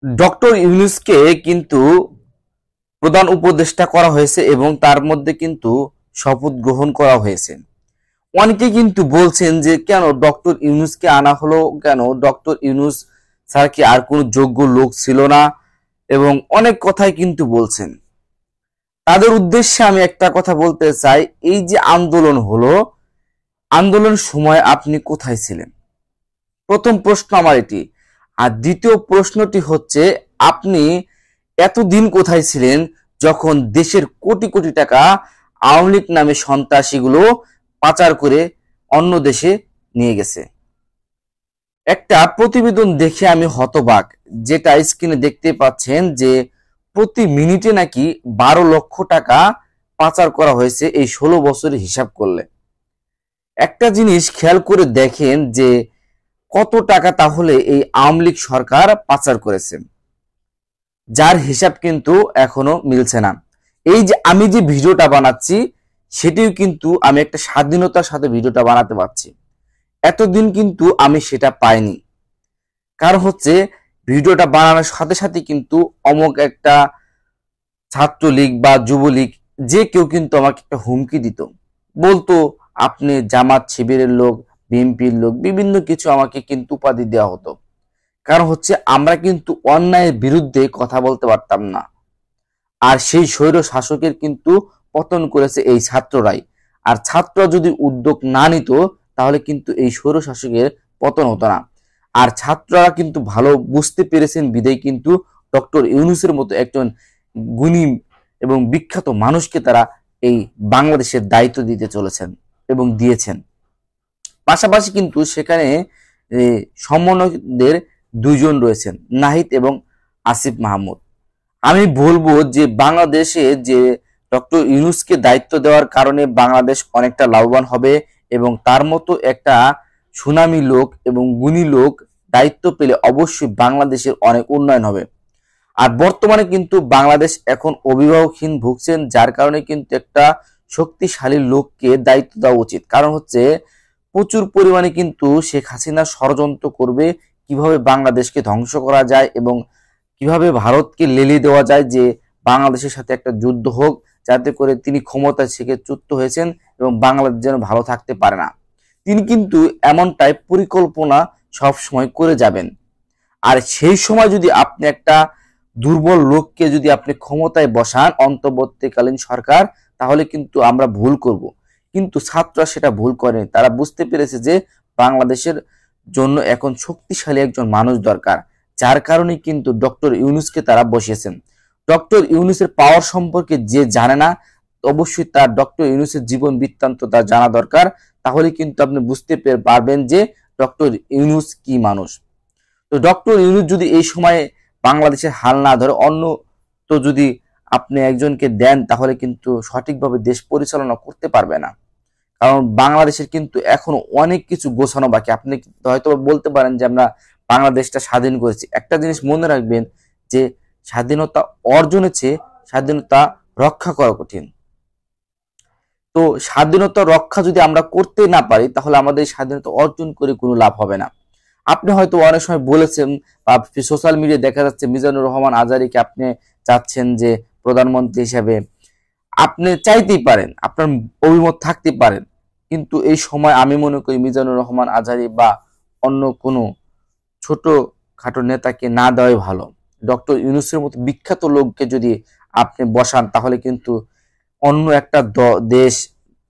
Doctor ইউনূসকে কিন্তু প্রধান উপদেষ্টা করা হয়েছে এবং তার মধ্যে কিন্তু শপথ গ্রহণ করা হয়েছে। অনেকে কিন্তু বলছেন যে কেন ডক্টর ইউনূসকে আনা হলো, কেন ডক্টর ইউনূস স্যার কি আর কোনো যোগ্য লোক ছিল না, এবং অনেক কথাই কিন্তু বলছেন। তাদের উদ্দেশ্যে আমি একটা কথা বলতে চাই, এই যে আন্দোলন হলো, আন্দোলনের সময় আপনি কোথায় ছিলেন? প্রথম প্রশ্ন আমার এটি। আর দ্বিতীয় প্রশ্নটি হচ্ছে, আপনি এতদিন কোথায় ছিলেন যখন দেশের কোটি কোটি টাকা আওয়ামী লীগ নামে সন্ত্রাসীগুলো পাচার করে অন্য দেশে নিয়ে গেছে? একটা প্রতিবেদন দেখে আমি হতবাক, যেটা স্ক্রিনে দেখতে পাচ্ছেন যে প্রতি মিনিটে নাকি 12 লক্ষ টাকা পাচার করা হয়েছে এই 16 বছরের হিসাব করলে। একটা জিনিস খেয়াল করে দেখেন যে কত টাকা তাহলে এই আওয়ামী লীগ সরকার পাচার করেছে, যার হিসাব কিন্তু এখনো মিলছে না। এই যে আমি যে ভিডিওটা বানাচ্ছি, সেটিও কিন্তু আমি একটা স্বাধীনতার সাথে ভিডিওটা বানাতে পারছি। এতদিন কিন্তু আমি সেটা পাইনি। কারণ হচ্ছে ভিডিওটা বানানোর সাথে সাথে কিন্তু অমুক একটা ছাত্রলীগ বা যুবলীগ যে কেউ কিন্তু আমাকে একটা হুমকি দিত, বলতো আপনি জামাত শিবিরের লোক, বিএনপির লোক, বিভিন্ন কিছু আমাকে কিন্তু উপাধি দেওয়া হতো। কারণ হচ্ছে আমরা কিন্তু অন্যায়ের বিরুদ্ধে কথা বলতে পারতাম না। আর সেই স্বৈর শাসকের কিন্তু পতন করেছে এই ছাত্ররাই। আর ছাত্ররা যদি উদ্যোগ না নিত, তাহলে কিন্তু এই স্বৈর শাসকের পতন হতো না। আর ছাত্ররা কিন্তু ভালো বুঝতে পেরেছেন বিদায় কিন্তু ডক্টর ইউনূসের মতো একজন গুণী এবং বিখ্যাত মানুষকে তারা এই বাংলাদেশের দায়িত্ব দিতে চলেছেন এবং দিয়েছেন। পাশাপাশি কিন্তু সেখানে সমন্বয়কদের দুইজন রয়েছেন, নাহিদ এবং আসিফ মাহমুদ। আমি বলবো যে বাংলাদেশে যে ডক্টর ইউনূসকে দায়িত্ব দেওয়ার কারণে বাংলাদেশ অনেকটা লাভবান হবে, এবং তার মতো একটা সুনামী লোক এবং গুণী লোক দায়িত্ব পেলে অবশ্যই বাংলাদেশের অনেক উন্নয়ন হবে। আর বর্তমানে কিন্তু বাংলাদেশ এখন অভিভাবকহীন ভুগছেন, যার কারণে কিন্তু একটা শক্তিশালী লোককে দায়িত্ব দেওয়া উচিত। কারণ হচ্ছে প্রচুর পরিমাণে কিন্তু শেখ হাসিনা ষড়যন্ত্র করবে কিভাবে বাংলাদেশকে ধ্বংস করা যায় এবং কিভাবে ভারতকে লেলিয়ে দেওয়া যায় যে বাংলাদেশের সাথে একটা যুদ্ধ হোক, যাতে করে তিনি ক্ষমতায় থেকে চ্যুত হয়েছেন এবং বাংলাদেশ যেন ভালো থাকতে পারে না। তিনি কিন্তু এমনটাই পরিকল্পনা সব সময় করে যাবেন। আর সেই সময় যদি আপনি একটা দুর্বল লোককে যদি আপনি ক্ষমতায় বসান অন্তর্বর্তীকালীন সরকার, তাহলে কিন্তু আমরা ভুল করব। কিন্তু ছাত্ররা সেটা ভুল করেনি। তারা বুঝতে পেরেছে যে বাংলাদেশের জন্য এখন শক্তিশালী একজন মানুষ দরকার, যার কারণে কিন্তু ডক্টর ইউনূসকে তারা বসিয়েছেন। ডক্টর ইউনূসের পাওয়ার সম্পর্কে যে জানে না, অবশ্যই তার ডক্টর ইউনূসের জীবন বৃত্তান্ত তার জানা দরকার। তাহলে কিন্তু আপনি বুঝতে পারবেন যে ডক্টর ইউনূস কি মানুষ। তো ডক্টর ইউনূস যদি এই সময়ে বাংলাদেশের হাল না ধরে অন্য তো যদি আপনি একজনকে দেন, তাহলে কিন্তু সঠিকভাবে দেশ পরিচালনা করতে পারবে না। কারণ বাংলাদেশের কিন্তু এখনো অনেক কিছু গোছানো বাকি। আপনি হয়তো বলতে পারেন যে আমরা বাংলাদেশটা স্বাধীন করেছি। একটা জিনিস মনে রাখবেন যে স্বাধীনতা অর্জনের চেয়ে স্বাধীনতা রক্ষা করা কঠিন। তো স্বাধীনতা রক্ষা যদি আমরা করতে না পারি, তাহলে আমাদের স্বাধীনতা অর্জন করে কোনো লাভ হবে না। আপনি হয়তো অনেক সময় বলেছেন বা সোশ্যাল মিডিয়ায় দেখা যাচ্ছে মিজানুর রহমান আজহারীকে আপনি চাচ্ছেন যে প্রধানমন্ত্রী হিসেবে। আপনি চাইতেই পারেন, আপনার অভিমত থাকতে পারেন, কিন্তু এই সময় আমি মনে করি মিজানুর রহমান আজহারী বা অন্য কোনো ছোট খাটো নেতাকে না দেওয়াই ভালো। ডক্টর ইউনূসের মতো বিখ্যাত লোককে যদি আপনি বসান, তাহলে কিন্তু অন্য একটা দেশ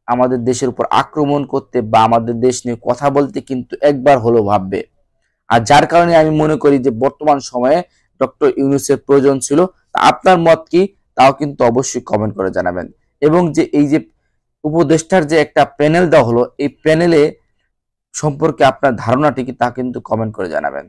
আমাদের দেশের উপর আক্রমণ করতে বা আমাদের দেশ নিয়ে কথা বলতে কিন্তু একবার হলেও ভাববে। আর যার কারণে আমি মনে করি যে বর্তমান সময়ে ডক্টর ইউনূসের প্রয়োজন ছিল। আপনার মত কি, তাও কিন্তু অবশ্যই কমেন্ট করে জানাবেন। এবং যে এই যে উপদেষ্টার যে একটা প্যানেল দেওয়া হলো, এই প্যানেলে সম্পর্কে আপনার ধারণাটি কি, তা কিন্তু কমেন্ট করে জানাবেন।